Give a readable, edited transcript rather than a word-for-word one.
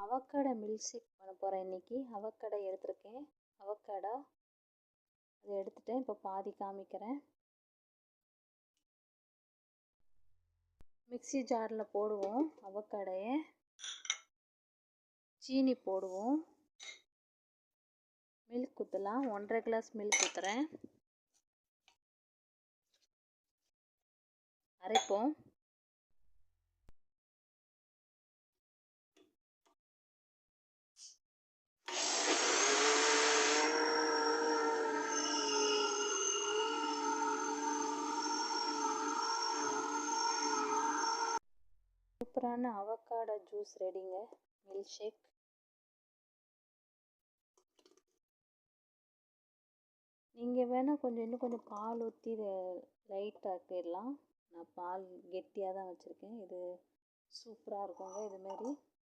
Avocado milk shake பண்ண போகிறேன் இன்றைக்கி. அவக்காடோ எடுத்திருக்கேன். அவக்காடோ அதை எடுத்துட்டேன். இப்போ பாதி காமிக்கிறேன். மிக்ஸி ஜாரில் போடுவோம். அவக்காடையை சீனி போடுவோம். மில்க் ஊற்றலாம். 1.5 கிளாஸ் மில்க் ஊற்றுறேன். அரைப்போம். சூப்பரான அவக்காடோ ஜூஸ் ரெடிங்க. Milk shake. நீங்கள் வேணால் இன்னும் கொஞ்சம் பால் ஊற்றி லைட்டாக ஆக்கிடலாம். நான் பால் கெட்டியாக தான் வச்சுருக்கேன். இது சூப்பராக இருக்குங்க இதுமாரி.